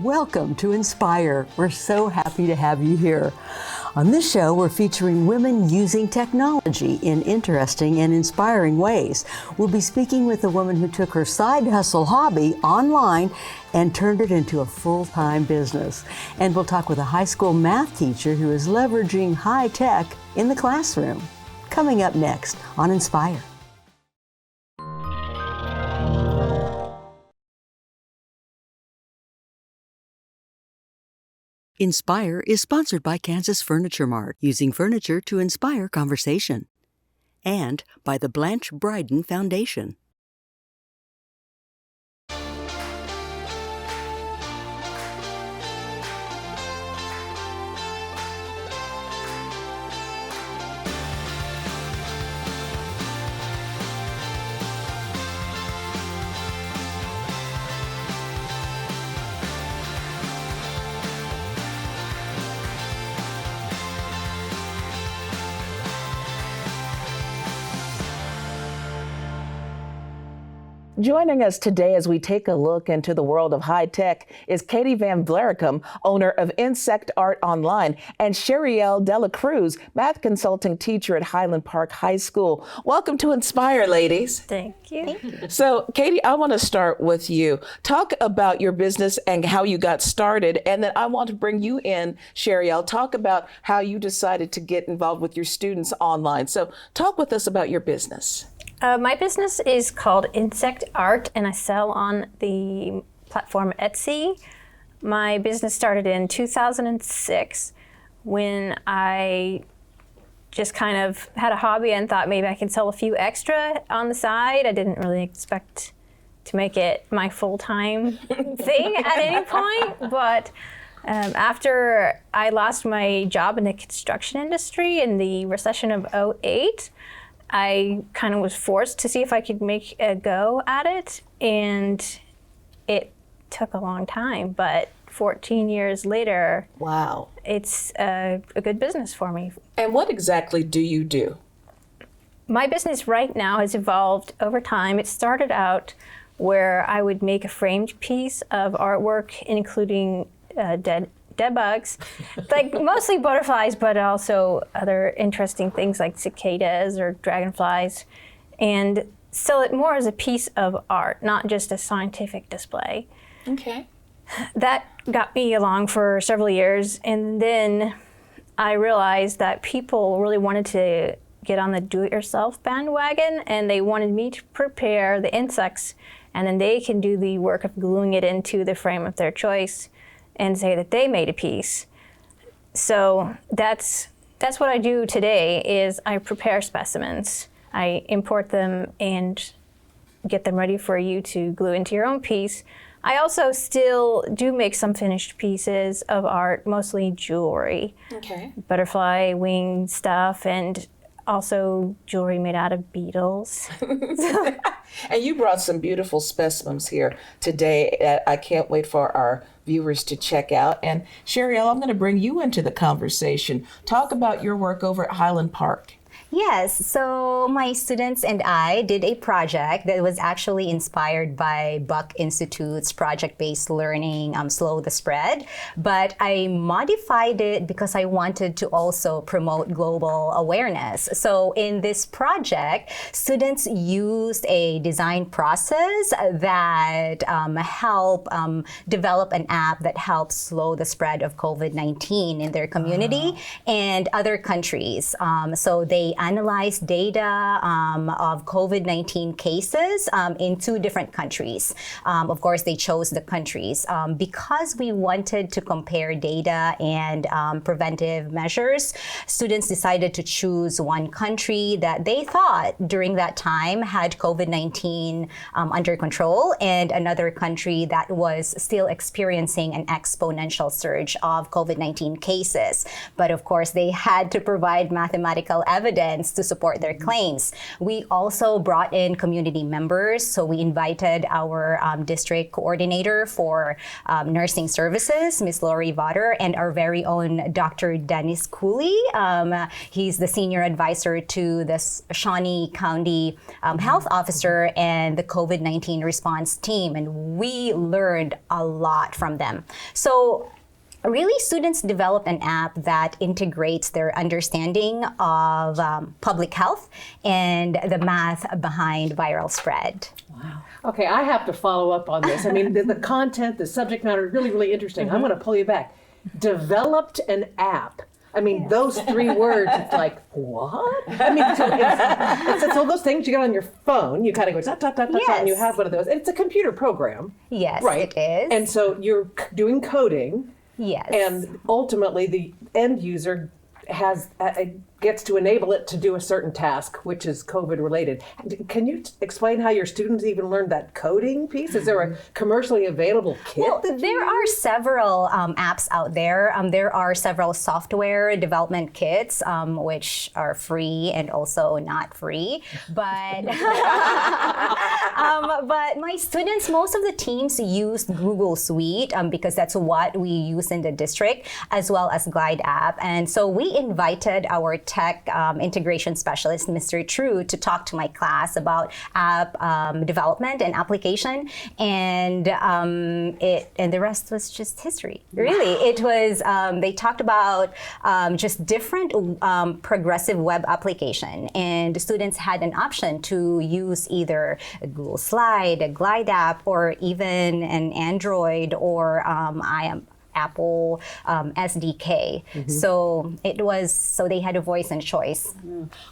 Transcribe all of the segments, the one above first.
Welcome to Inspire. We're so happy to have you here. On this show, we're featuring women using technology in interesting and inspiring ways. We'll be speaking with a woman who took her side hustle hobby online and turned it into a full-time business. And we'll talk with a high school math teacher who is leveraging high tech in the classroom. Coming up next on Inspire. Inspire is sponsored by Kansas Furniture Mart, using furniture to inspire conversation, and by the Blanche Bryden Foundation. Joining us today as we take a look into the world of high tech is Katie Van Vlericum, owner of Insect Art Online, and Sheriel Dela Cruz, math consulting teacher at Highland Park High School. Welcome to Inspire, ladies. Thank you. So, Katie, I want to start with you. Talk about your business and how you got started, and then I want to bring you in, Sheriel. Talk about how you decided to get involved with your students online. So, talk with us about your business. My business is called Insect Art, and I sell on the platform Etsy. My business started in 2006 when I just kind of had a hobby and thought maybe I could sell a few extra on the side. I didn't really expect to make it my full-time thing at any point, but after I lost my job in the construction industry in the recession of '08, I kind of was forced to see if I could make a go at it, and it took a long time, but 14 years later, wow, it's a good business for me. And what exactly do you do? My business right now has evolved over time. It started out where I would make a framed piece of artwork, including dead bugs, like mostly butterflies, but also other interesting things like cicadas or dragonflies, and sell it more as a piece of art, not just a scientific display. Okay. That got me along for several years, and then I realized that people really wanted to get on the do-it-yourself bandwagon, and they wanted me to prepare the insects, and then they can do the work of gluing it into the frame of their choice and say that they made a piece. So that's what I do today. Is I prepare specimens. I import them and get them ready for you to glue into your own piece. I also still do make some finished pieces of art, mostly jewelry. Okay. Butterfly wing stuff, and also jewelry made out of beetles. And you brought some beautiful specimens here today that I can't wait for our viewers to check out. And Sheriel, I'm going to bring you into the conversation. Talk about your work over at Highland Park. Yes, so my students and I did a project that was actually inspired by Buck Institute's project-based learning, Slow the Spread, but I modified it because I wanted to also promote global awareness. So in this project, students used a design process that help develop an app that helps slow the spread of COVID-19 in their community and other countries. So they analyzed data of COVID-19 cases in 2 different countries. Of course, they chose the countries because we wanted to compare data and preventive measures. Students decided to choose one country that they thought during that time had COVID-19 under control, and another country that was still experiencing an exponential surge of COVID-19 cases. But of course, they had to provide mathematical evidence students to support their claims. We also brought in community members. So we invited our district coordinator for nursing services, Ms. Lori Votter, and our very own Dr. Dennis Cooley. He's the senior advisor to the Shawnee County health officer and the COVID-19 response team. And we learned a lot from them. So really, students developed an app that integrates their understanding of public health and the math behind viral spread. Wow. Okay, I have to follow up on this. I mean, the content, the subject matter, really, really interesting. I'm going to pull you back. Developed an app. I mean, those three words, it's like, what? I mean, so it's all those things you get on your phone. You kind of go, dot, dot, dot, dot, dot, and you have one of those. And it's a computer program. Yes, right? it is. And so you're doing coding. Yes. And ultimately, the end user gets to enable it to do a certain task, which is COVID related. Can you explain how your students even learned that coding piece? Is there a commercially available kit? Well, there are several apps out there. There are several software development kits, which are free and also not free. But but my students, most of the teams used Google Suite because that's what we use in the district, as well as Glide app. And so we invited our tech integration specialist, Mr. True, to talk to my class about app development and application, and the rest was just history. Really, it was. They talked about just different progressive web application, and the students had an option to use either a Google Slide, a Glide app, or even an Android or Apple SDK. So they had a voice and choice.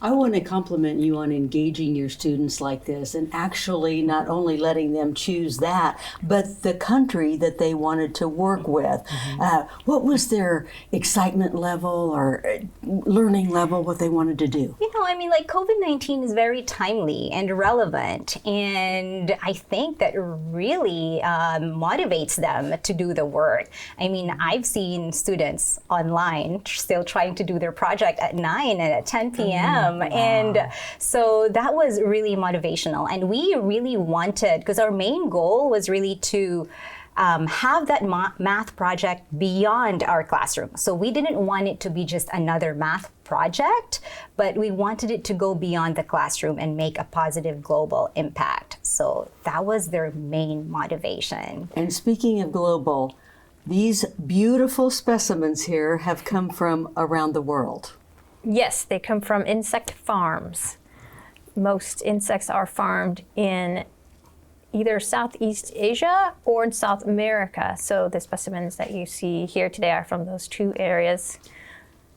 I want to compliment you on engaging your students like this and actually not only letting them choose that, but the country that they wanted to work with. What was their excitement level or learning level, what they wanted to do? You know, I mean, like COVID-19 is very timely and relevant, and I think that really motivates them to do the work. I mean, I've seen students online still trying to do their project at 9 and at 10 p.m. Wow. And so that was really motivational. And we really wanted, because our main goal was really to have that math project beyond our classroom. So we didn't want it to be just another math project, but we wanted it to go beyond the classroom and make a positive global impact. So that was their main motivation. And speaking of global, these beautiful specimens here have come from around the world. Yes, they come from insect farms. Most insects are farmed in either Southeast Asia or in South America. So the specimens that you see here today are from those two areas.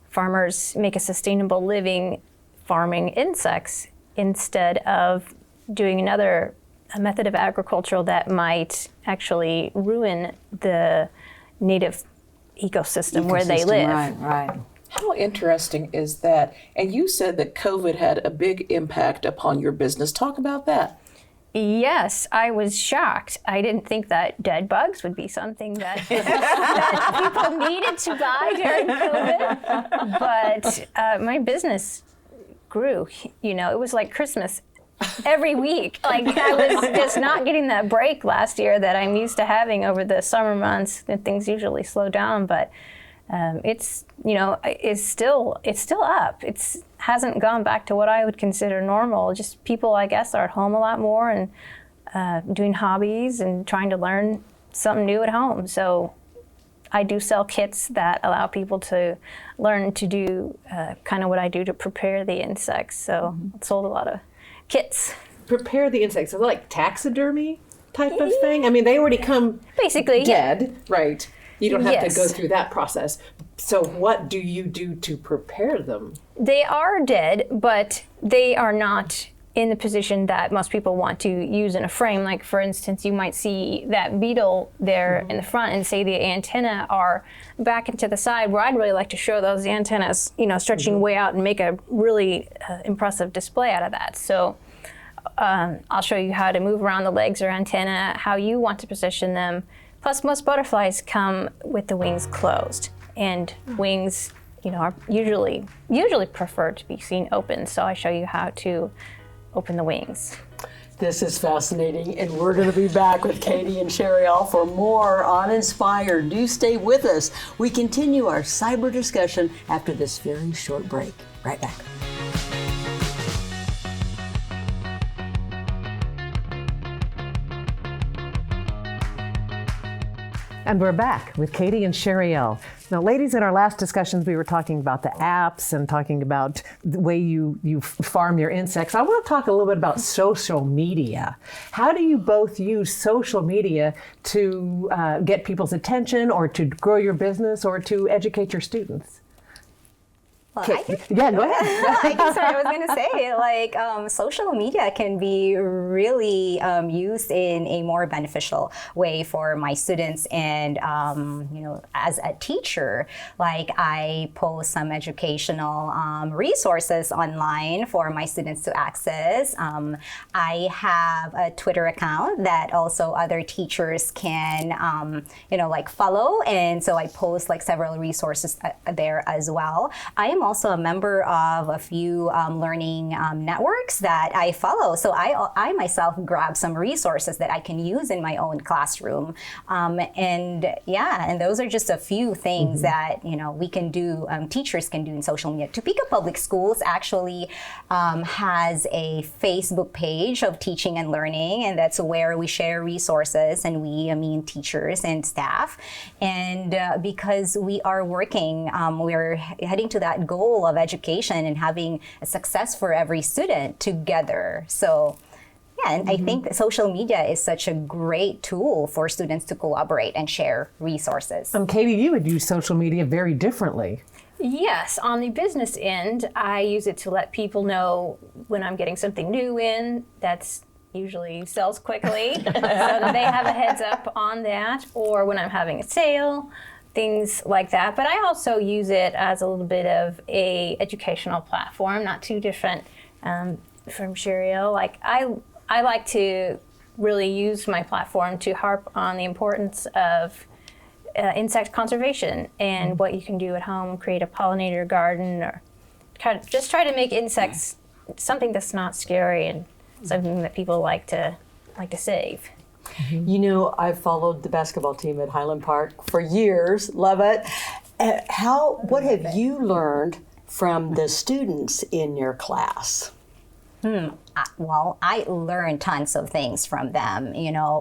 Farmers make a sustainable living farming insects instead of doing a method of agriculture that might actually ruin the native ecosystem where they live. Right. How interesting is that? And you said that COVID had a big impact upon your business. Talk about that. Yes, I was shocked. I didn't think that dead bugs would be something that, that people needed to buy during COVID. But my business grew. You know, it was like Christmas every week. Like I was just not getting that break last year that I'm used to having over the summer months. And things usually slow down, but it's still up. It hasn't gone back to what I would consider normal. Just people, I guess, are at home a lot more and doing hobbies and trying to learn something new at home. So I do sell kits that allow people to learn to do kind of what I do to prepare the insects. So I've sold a lot of kits. Prepare the insects. So like taxidermy type of thing? I mean, they already come basically dead, right? You don't have to go Yes. through that process. So what do you do to prepare them? They are dead, but they are not in the position that most people want to use in a frame. Like, for instance, you might see that beetle there in the front and say the antennae are back into the side, where I'd really like to show those antennas, stretching way out and make a really impressive display out of that. So I'll show you how to move around the legs or antenna, how you want to position them. Plus, most butterflies come with the wings closed, and wings are usually prefer to be seen open. So I show you how to open the wings. This is fascinating, and we're going to be back with Katie and Sheriel for more on Inspire. Do stay with us. We continue our cyber discussion after this very short break. Right back. And we're back with Katie and Sheriel. Now, ladies, in our last discussions, we were talking about the apps and talking about the way you farm your insects. I want to talk a little bit about social media. How do you both use social media to get people's attention, or to grow your business, or to educate your students? Well, Yeah, go ahead. I guess what I was going to say, social media can be really used in a more beneficial way for my students. And, as a teacher, I post some educational resources online for my students to access. I have a Twitter account that also other teachers can, follow. And so I post several resources there as well. I am also a member of a few learning networks that I follow. So I myself grab some resources that I can use in my own classroom. And those are just a few things that, we can do, teachers can do in social media. Topeka Public Schools actually has a Facebook page of teaching and learning, and that's where we share resources, and I mean teachers and staff. And because we are working, we're heading to that goal of education and having a success for every student together. So, and I think that social media is such a great tool for students to collaborate and share resources. Katie, you would use social media very differently. Yes, on the business end, I use it to let people know when I'm getting something new in that's usually sells quickly, so that they have a heads up on that, or when I'm having a sale, things like that. But I also use it as a little bit of a educational platform, not too different from Sheriel. I like to really use my platform to harp on the importance of insect conservation and what you can do at home, create a pollinator garden, or just try to make insects something that's not scary and something that people like to save. I've followed the basketball team at Highland Park for years. Love it. What have you learned from the students in your class? Well, I learned tons of things from them,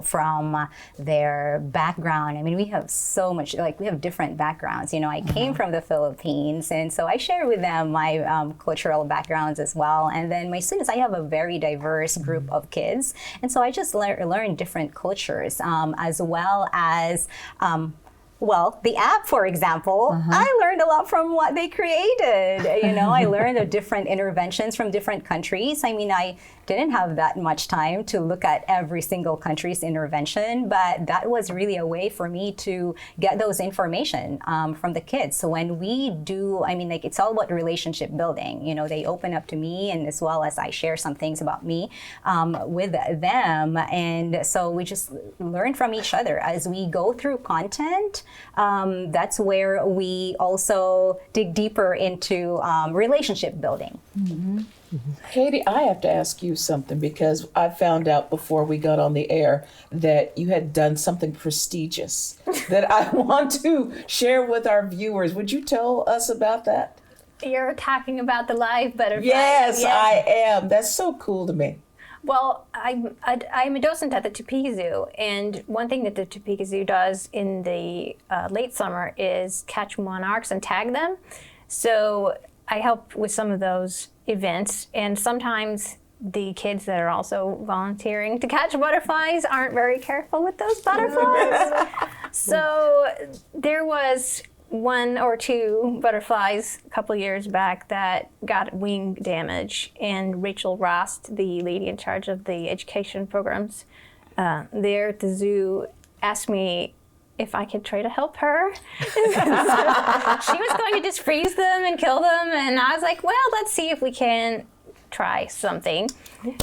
from their background. I mean, we have so much, we have different backgrounds. I came from the Philippines, and so I share with them my cultural backgrounds as well. And then my students, I have a very diverse group of kids. And so I just learned different cultures, as well as the app, for example, I learned a lot from what they created. I learned of different interventions from different countries. I mean, I didn't have that much time to look at every single country's intervention, but that was really a way for me to get those information from the kids. So when we do, it's all about relationship building. They open up to me, and as well as I share some things about me with them. And so we just learn from each other as we go through content. That's where we also dig deeper into relationship building. Katie, I have to ask you something, because I found out before we got on the air that you had done something prestigious that I want to share with our viewers. Would you tell us about that? You're talking about the live butterfly. Yes, I am. That's so cool to me. Well, I'm a docent at the Topeka Zoo, and one thing that the Topeka Zoo does in the late summer is catch monarchs and tag them. So I help with some of those events, and sometimes the kids that are also volunteering to catch butterflies aren't very careful with those butterflies. So there was one or two butterflies a couple years back that got wing damage, and Rachel Rost, the lady in charge of the education programs there at the zoo, asked me if I could try to help her. She was going to just freeze them and kill them, and I was like, well, let's see if we can try something.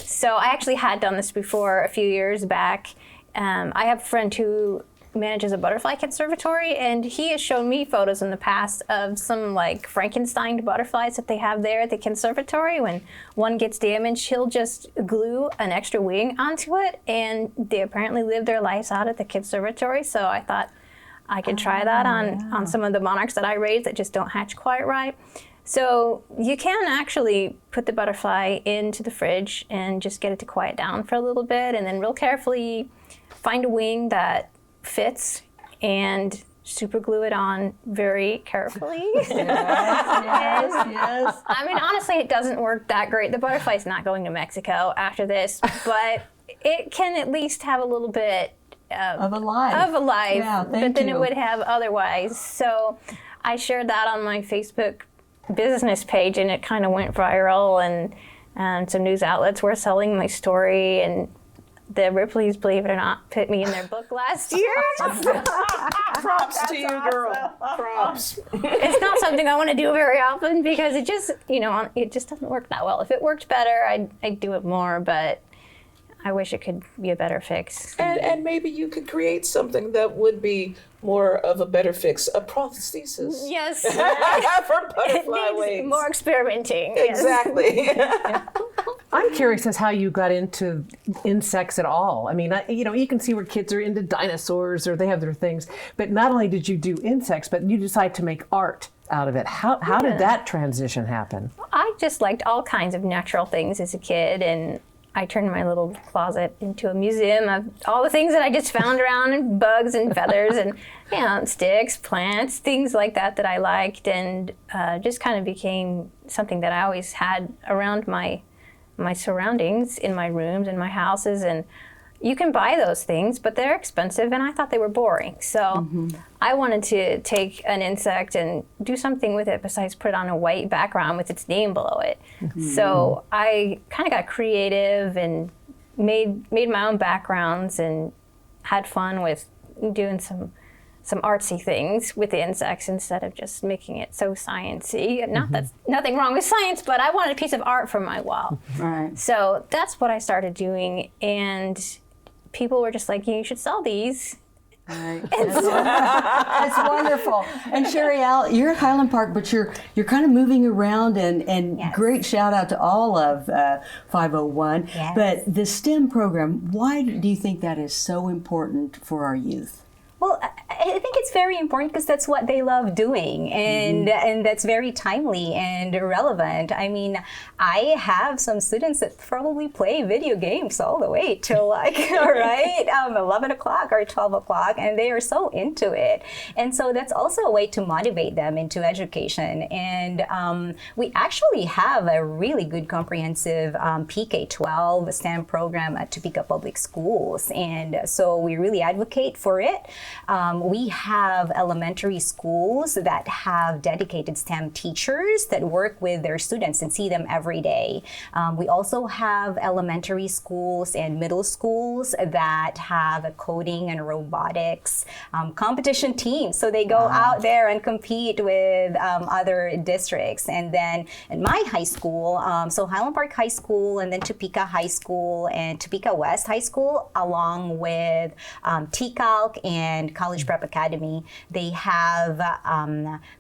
So I actually had done this before a few years back. I have a friend who manages a butterfly conservatory, and he has shown me photos in the past of some like Frankenstein butterflies that they have there at the conservatory. When one gets damaged, he'll just glue an extra wing onto it, and they apparently live their lives out at the conservatory. So I thought I could try that on some of the monarchs that I raised that just don't hatch quite right. So you can actually put the butterfly into the fridge and just get it to quiet down for a little bit, and then real carefully find a wing that fits and super glue it on very carefully. Yes. I mean, honestly, it doesn't work that great. The butterfly's not going to Mexico after this, but it can at least have a little bit Of a life. Yeah, but then it would have otherwise. So I shared that on my Facebook business page, and it kind of went viral, and some news outlets were selling my story, and the Ripleys, believe it or not, put me in their book last year. Props to you, girl. Props. It's not something I want to do very often because it just, it just doesn't work that well. If it worked better, I'd do it more, but I wish it could be a better fix. And maybe you could create something that would be more of a better fix, a prosthesis. Yes. For butterfly It needs wings. more experimenting. Yes. Exactly. I'm curious as how you got into insects at all. I mean, you can see where kids are into dinosaurs or they have their things, but not only did you do insects, but you decided to make art out of it. How did that transition happen? I just liked all kinds of natural things as a kid, and I turned my little closet into a museum of all the things that I just found around, and bugs and feathers and sticks, plants, things like that I liked, and just kind of became something that I always had around my surroundings, in my rooms, in my houses. And you can buy those things, but they're expensive, and I thought they were boring. So I wanted to take an insect and do something with it besides put it on a white background with its name below it. So I kind of got creative and made my own backgrounds and had fun with doing some artsy things with the insects instead of just making it so sciencey. Not that's nothing wrong with science, but I wanted a piece of art for my wall. Right. So that's what I started doing, and people were just like, you should sell these. Right. That's wonderful. And Sherry Al, you're at Highland Park, but you're kind of moving around, and Yes. great shout out to all of 501. Yes. But the STEM program, why do you think that is so important for our youth? Well, I think it's very important because that's what they love doing, and that's very timely and relevant. I mean, I have some students that probably play video games all the way till like, 11 o'clock or 12 o'clock, and they are so into it. And so that's also a way to motivate them into education. And we actually have a really good comprehensive PK-12 STEM program at Topeka Public Schools, and so we really advocate for it. We have elementary schools that have dedicated STEM teachers that work with their students and see them every day. We also have elementary schools and middle schools that have a coding and robotics competition team. So they go out there and compete with other districts. And then in my high school, so Highland Park High School, and then Topeka High School and Topeka West High School, along with TCALC and College Prep Academy, they have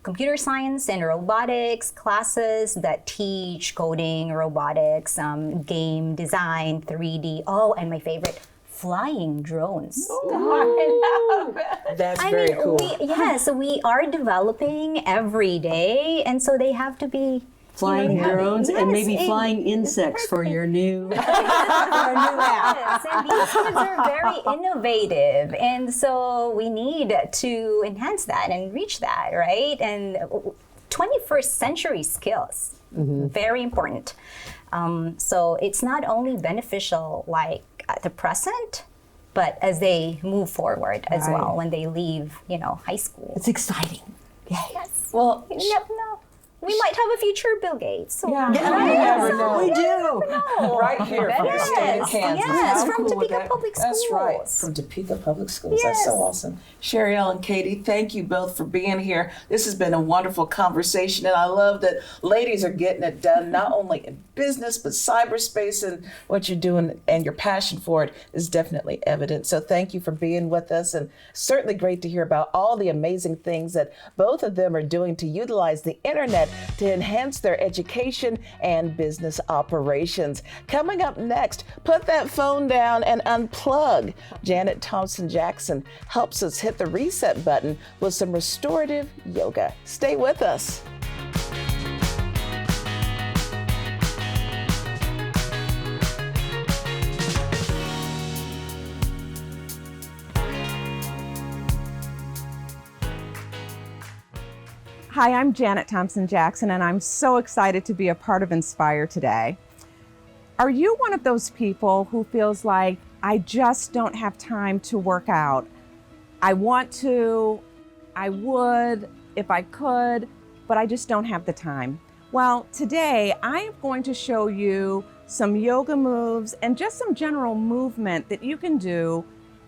computer science and robotics classes that teach coding, robotics, game design, 3D. Oh, and my favorite, flying drones. That's very cool. So we are developing every day, and so they have to be Flying drones and maybe flying insects for your new app. Yes, and these kids are very innovative, and so we need to enhance that and reach that, right? And 21st century skills, very important. So it's not only beneficial like at the present, but as they move forward as well when they leave, high school. It's exciting. Yes. Well, You never know. We might have a future Bill Gates. So Yeah, You never So know. We you do. never know. right here from the state of Yes, Kansas. yes, How from cool would Topeka that- Public That's right, Schools. from Topeka Public Schools. That's so Yes. awesome. Sherielle and Katie, thank you both for being here. This has been a wonderful conversation, and I love that ladies are getting it done, not only in business, but cyberspace, and what you're doing and your passion for it is definitely evident. So thank you for being with us, and certainly great to hear about all the amazing things that both of them are doing to utilize the internet to enhance their education and business operations. Coming up next, put that phone down and unplug. Janet Thompson-Jackson helps us hit the reset button with some restorative yoga. Stay with us. Hi, I'm Janet Thompson-Jackson, and I'm so excited to be a part of Inspire today. Are you one of those people who feels like, I just don't have time to work out? I want to, I would if I could, but I just don't have the time. Well, today I am going to show you some yoga moves and just some general movement that you can do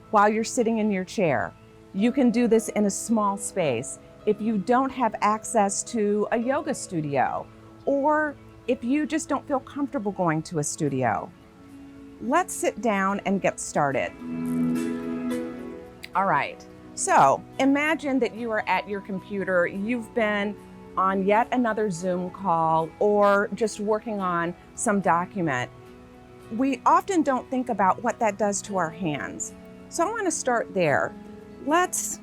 while you're sitting in your chair. You can do this in a small space. If you don't have access to a yoga studio, or if you just don't feel comfortable going to a studio. Let's sit down and get started. All right, so imagine that you are at your computer, you've been on yet another Zoom call or just working on some document. We often don't think about what that does to our hands. So I want to start there. Let's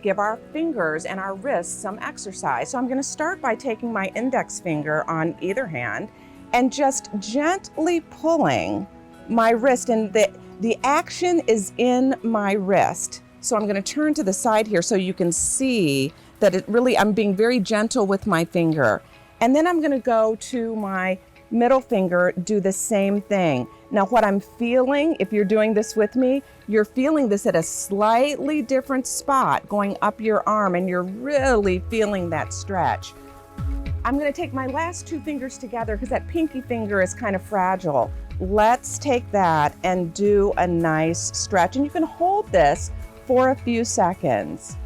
give our fingers and our wrists some exercise. So I'm going to start by taking my index finger on either hand and just gently pulling my wrist, and the action is in my wrist. So I'm going to turn to the side here so you can see that I'm being very gentle with my finger. And then I'm going to go to my middle finger, do the same thing. Now what I'm feeling, if you're doing this with me, you're feeling this at a slightly different spot going up your arm, and you're really feeling that stretch. I'm going to take my last two fingers together because that pinky finger is kind of fragile. Let's take that and do a nice stretch, and you can hold this for a few seconds.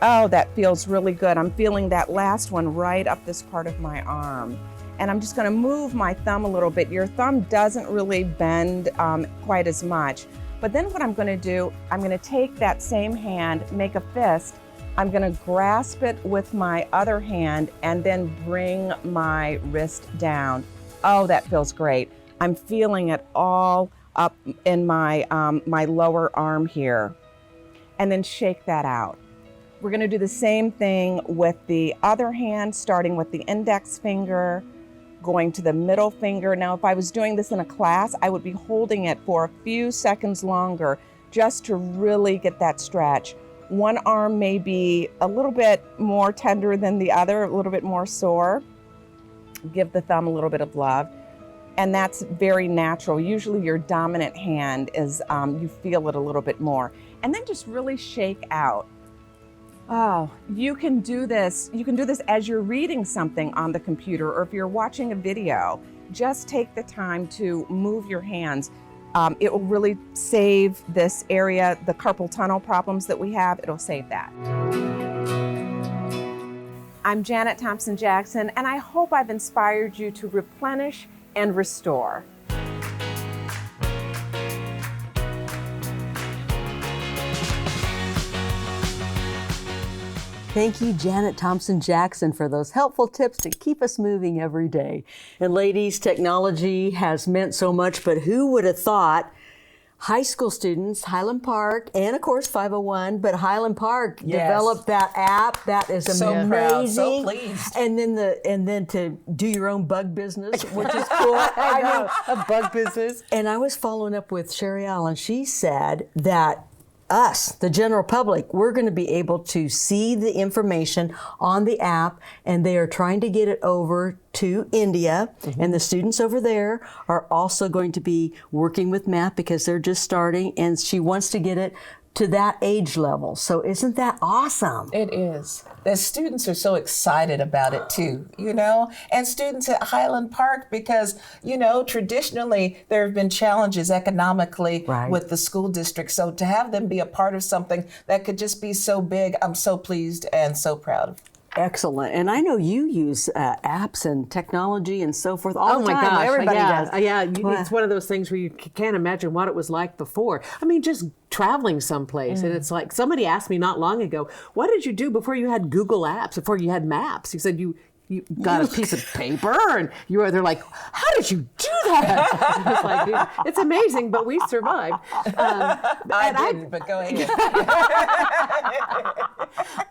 Oh, that feels really good. I'm feeling that last one right up this part of my arm. And I'm just going to move my thumb a little bit. Your thumb doesn't really bend quite as much. But then what I'm going to do, I'm going to take that same hand, make a fist. I'm going to grasp it with my other hand and then bring my wrist down. Oh, that feels great. I'm feeling it all up in my, my lower arm here. And then shake that out. We're going to do the same thing with the other hand, starting with the index finger, going to the middle finger. Now, if I was doing this in a class, I would be holding it for a few seconds longer just to really get that stretch. One arm may be a little bit more tender than the other, a little bit more sore. Give the thumb a little bit of love. And that's very natural. Usually your dominant hand is, you feel it a little bit more. And then just really shake out. Oh, you can do this. You can do this as you're reading something on the computer, or if you're watching a video. Just take the time to move your hands. It will really save this area, the carpal tunnel problems that we have, it'll save that. I'm Janet Thompson-Jackson, and I hope I've inspired you to replenish and restore. Thank you, Janet Thompson-Jackson, for those helpful tips to keep us moving every day. And ladies, technology has meant so much, but who would have thought high school students, Highland Park, and of course 501, but Highland Park developed that app. That is So amazing. proud, so pleased. And then to do your own bug business, which is cool. I know, a bug business. And I was following up with Sherielle, and she said that us, the general public, we're going to be able to see the information on the app, and they are trying to get it over to India. And the students over there are also going to be working with math because they're just starting, and she wants to get it to that age level. So isn't that awesome? It is. The students are so excited about it too, and students at Highland Park because, traditionally there have been challenges economically with the school district. So to have them be a part of something that could just be so big, I'm so pleased and so proud of. Excellent. And I know you use apps and technology and so forth all the time. Gosh. Everybody does. It's one of those things where you can't imagine what it was like before. I mean, just traveling someplace. And it's like, somebody asked me not long ago, what did you do before you had Google Apps, before you had maps? He said, you got a piece of paper and they're like, how did you do that? It's like, dude, it's amazing, but we survived. I didn't, but go ahead.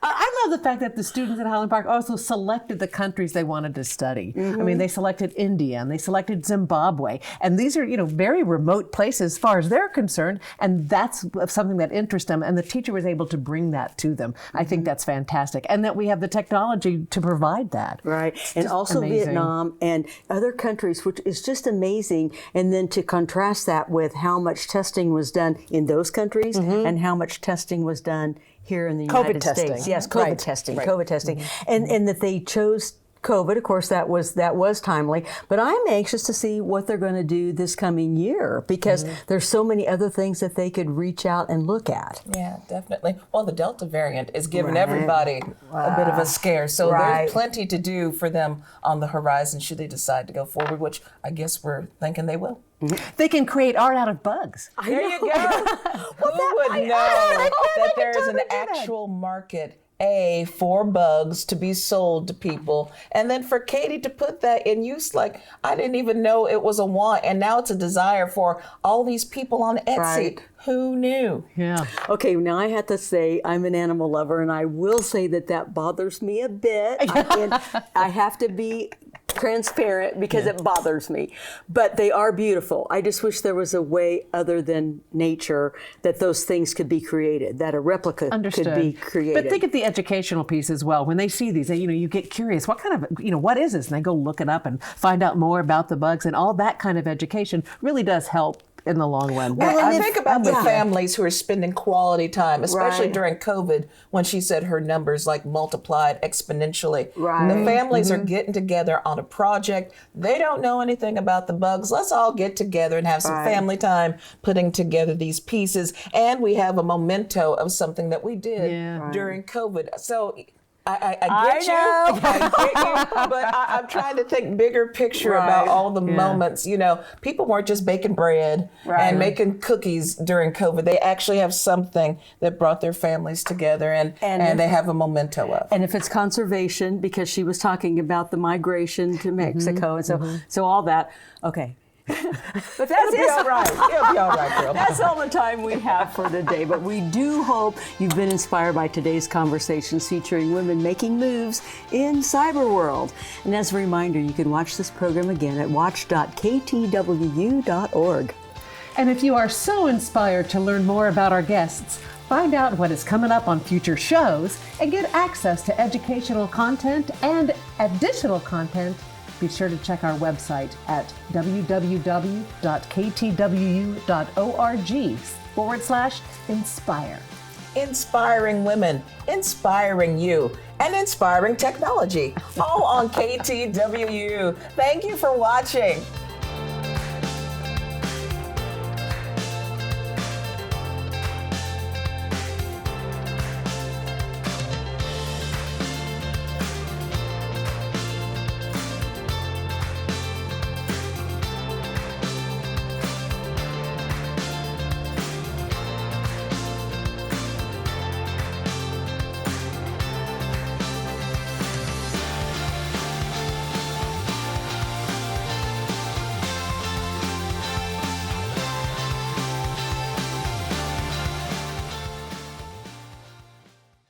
I love the fact that the students at Highland Park also selected the countries they wanted to study. I mean, they selected India and they selected Zimbabwe. And these are, very remote places as far as they're concerned. And that's something that interests them. And the teacher was able to bring that to them. I think that's fantastic. And that we have the technology to provide that. Right. And also amazing. Vietnam and other countries, which is just amazing. And then to contrast that with how much testing was done in those countries and how much testing was done here in the United States. Yes, COVID testing, COVID testing. And that they chose COVID, of course, that was timely. But I'm anxious to see what they're going to do this coming year because there's so many other things that they could reach out and look at. Yeah, definitely. Well, the Delta variant is giving everybody a bit of a scare. So there's plenty to do for them on the horizon should they decide to go forward, which I guess we're thinking they will. They can create art out of bugs. There you go. Who would know that there is an actual market for bugs to be sold to people, and then for Katie to put that in use, like I didn't even know it was a want, and now it's a desire for all these people on Etsy. Right. Who knew? Yeah. Okay, now I have to say I'm an animal lover, and I will say that bothers me a bit. And I have to be transparent because it bothers me. But they are beautiful. I just wish there was a way other than nature that those things could be created, that a replica could be created. But think of the educational piece as well. When they see these, you get curious. What kind of, what is this? And they go look it up and find out more about the bugs, and all that kind of education really does help in the long run. Well, and think about the families who are spending quality time, especially during COVID, when she said her numbers multiplied exponentially. Right. The families are getting together on a project. They don't know anything about the bugs. Let's all get together and have some family time putting together these pieces. And we have a memento of something that we did during COVID. So I get you, but I'm trying to think bigger picture about all the moments. People weren't just baking bread and making cookies during COVID. They actually have something that brought their families together, and they have a memento of. And if it's conservation, because she was talking about the migration to Mexico, and so all that, okay. But that's It'll be all right. It'll be all right, girl. That's all the time we have for today. But we do hope you've been inspired by today's conversations featuring women making moves in Cyberworld. And as a reminder, you can watch this program again at watch.ktwu.org. And if you are so inspired to learn more about our guests, find out what is coming up on future shows, and get access to educational content and additional content, be sure to check our website at www.ktwu.org/inspire. Inspiring women, inspiring you, and inspiring technology, all on KTWU. Thank you for watching.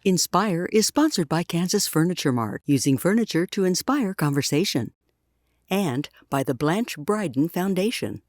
Inspire is sponsored by Kansas Furniture Mart, using furniture to inspire conversation. And by the Blanche Bryden Foundation.